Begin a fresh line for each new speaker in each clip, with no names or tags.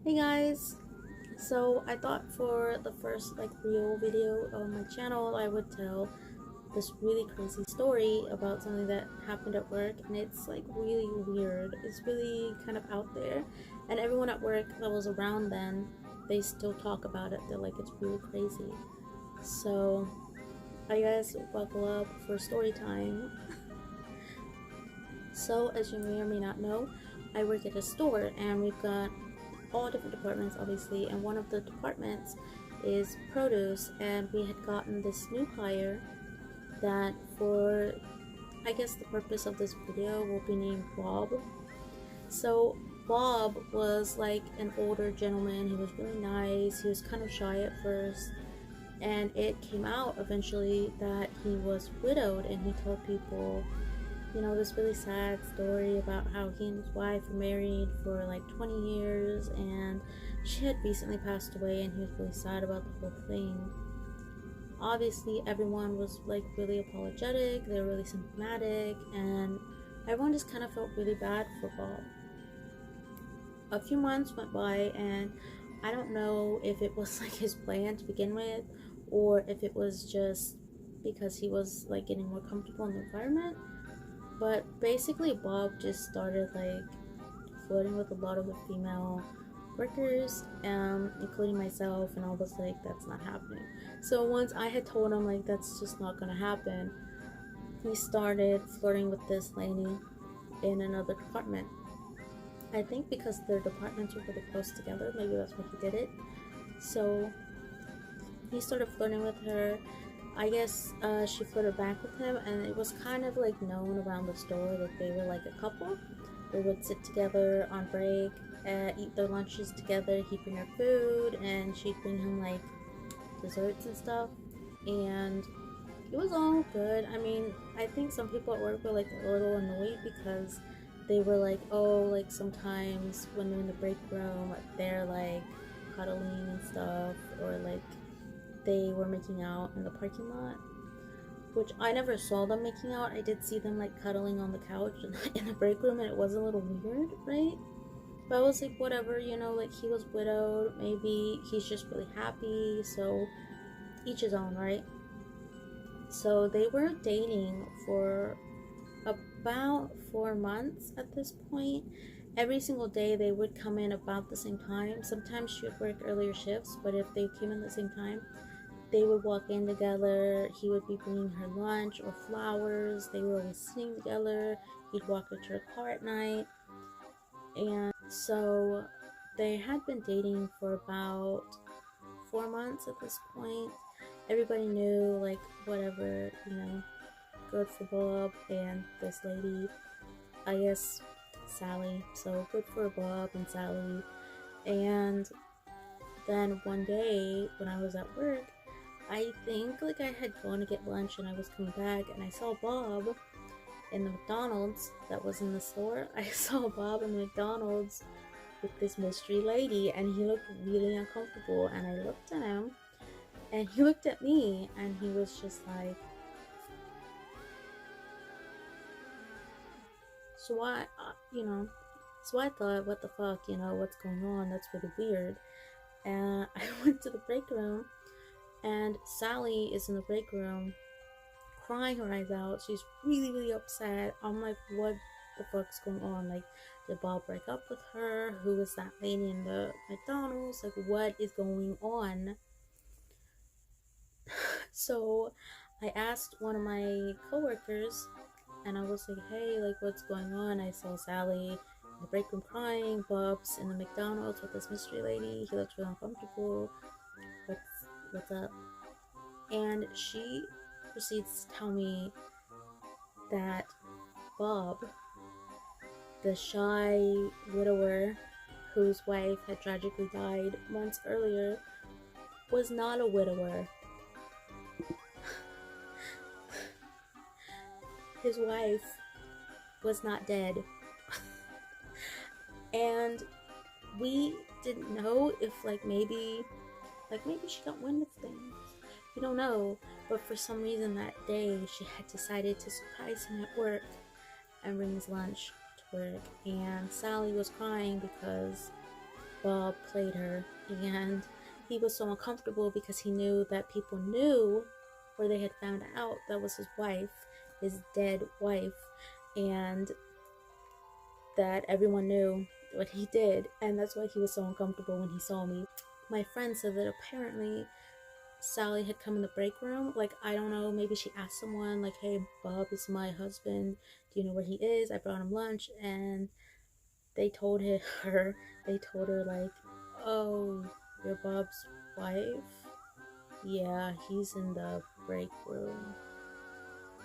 Hey guys! So I thought for the first real video on my channel I would tell this really crazy story about something that happened at work, and it's like really weird. It's really kind of out there, and everyone at work that was around then, they still talk about it. They're like, it's really crazy. So I guess buckle up for story time. So as you may or may not know, I work at a store and we've got all different departments obviously, and one of the departments is produce, and we had gotten this new hire that, for I guess the purpose of this video, will be named Bob. So Bob was like an older gentleman. He was really nice. He was kind of shy at first, and it came out eventually that he was widowed, and he told people, this really sad story about how he and his wife were married for like 20 years and she had recently passed away, and he was really sad about the whole thing. Obviously, everyone was like really apologetic, they were really symptomatic, and everyone just kind of felt really bad for Bob. A few months went by, and I don't know if it was like his plan to begin with, or if it was just because he was like getting more comfortable in the environment. But basically, Bob just started like flirting with a lot of the female workers, including myself, and I was like, that's not happening. So once I had told him like that's just not gonna happen, he started flirting with this lady in another department. I think because their departments were really close together, maybe that's why he did it. So he started flirting with her. I guess she flirted back with him, and it was kind of like known around the store that they were like a couple. They would sit together on break, eat their lunches together. He'd bring her food, and she'd bring him like desserts and stuff. And it was all good. I mean, I think some people at work were like a little annoyed because they were like, oh, like sometimes when they're in the break room, they're like cuddling and stuff, or like they were making out in the parking lot, which I never saw them making out. I did see them like cuddling on the couch in the break room, and it was a little weird, right? But I was like, whatever, like he was widowed, maybe he's just really happy, so each his own, right? So they were dating for about 4 months at this point. Every single day they would come in about the same time. Sometimes she would work earlier shifts, but if they came in the same time, they would walk in together. He would be bringing her lunch or flowers. They were always sitting together. He'd walk her to her car at night. And so they had been dating for about 4 months at this point. Everybody knew, like, whatever, good for Bob and this lady, I guess Sally. So good for Bob and Sally. And then one day when I was at work, I think like I had gone to get lunch and I was coming back, and I saw Bob in the McDonald's that was in the store. I saw Bob in the McDonald's with this mystery lady, and he looked really uncomfortable, and I looked at him and he looked at me, and he was just like, so I thought, what the fuck, what's going on? That's really weird. And I went to the break room, and Sally is in the break room crying her eyes out. She's really, really upset. I'm like, what the fuck's going on? Like, did Bob break up with her? Who is that lady in the McDonald's? Like, what is going on? So I asked one of my coworkers, and I was like, hey, like, what's going on? I saw Sally in the break room crying. Bob's in the McDonald's with this mystery lady. He looks really uncomfortable. What's up? And she proceeds to tell me that Bob, the shy widower whose wife had tragically died months earlier, was not a widower. His wife was not dead. And we didn't know if maybe she got wind of things. We don't know. But for some reason that day she had decided to surprise him at work and bring his lunch to work. And Sally was crying because Bob played her, and he was so uncomfortable because he knew that people knew, or they had found out, that was his wife, his dead wife, and that everyone knew what he did, and that's why he was so uncomfortable when he saw me. My friend said that apparently Sally had come in the break room. Like, I don't know, maybe she asked someone, like, hey, Bob is my husband. Do you know where he is? I brought him lunch. And they told her, like, oh, you're Bob's wife? Yeah, he's in the break room.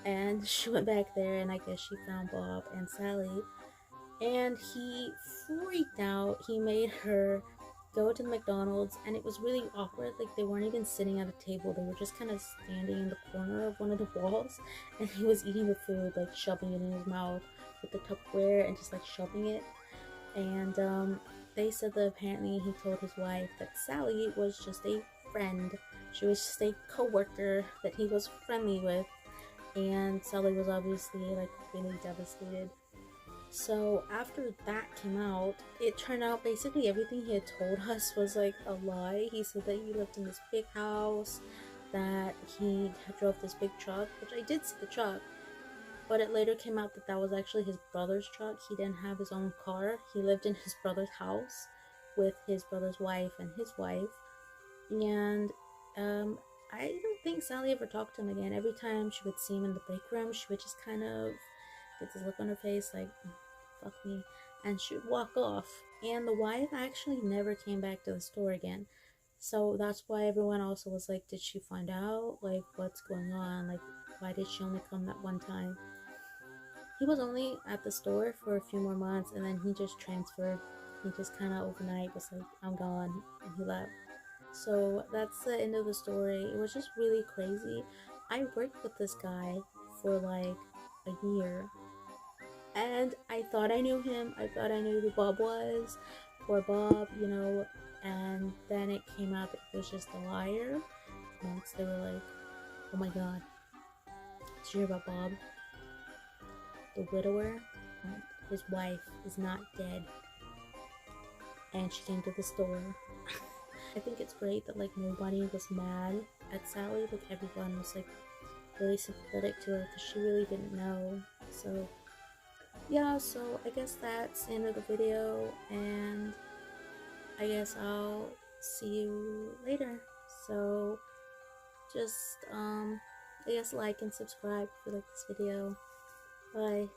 And she went back there, and I guess she found Bob and Sally. And he freaked out. He made her go to the McDonald's, and it was really awkward. Like, they weren't even sitting at a table, they were just kind of standing in the corner of one of the walls, and he was eating the food, like shoving it in his mouth with the Tupperware and just like shoving it. And they said that apparently he told his wife that Sally was just a friend. She was just a co-worker that he was friendly with, and Sally was obviously like really devastated. So after that came out, it turned out basically everything he had told us was like a lie. He said that he lived in this big house, that he drove this big truck, which I did see the truck, but it later came out that that was actually his brother's truck. He didn't have his own car. He lived in his brother's house with his brother's wife and his wife. And I don't think Sally ever talked to him again. Every time she would see him in the break room, she would just kind of get this look on her face like, fuck me, and she would walk off. And the wife actually never came back to the store again. So that's why everyone also was like, did she find out? Like, what's going on? Like, why did she only come that one time? He was only at the store for a few more months, and then he just transferred. He just kind of overnight was like, I'm gone, and he left. So that's the end of the story. It was just really crazy. I worked with this guy for like a year, and I thought I knew him. I thought I knew who Bob was, poor Bob, you know. And then it came out that he was just a liar. Once they were like, oh my god, did you hear about Bob? The widower? His wife is not dead, and she came to the store. I think it's great that like nobody was mad at Sally. Like, everyone was like really sympathetic to her because she really didn't know. So yeah, so I guess that's the end of the video, and I guess I'll see you later. So just I guess like and subscribe if you like this video. Bye.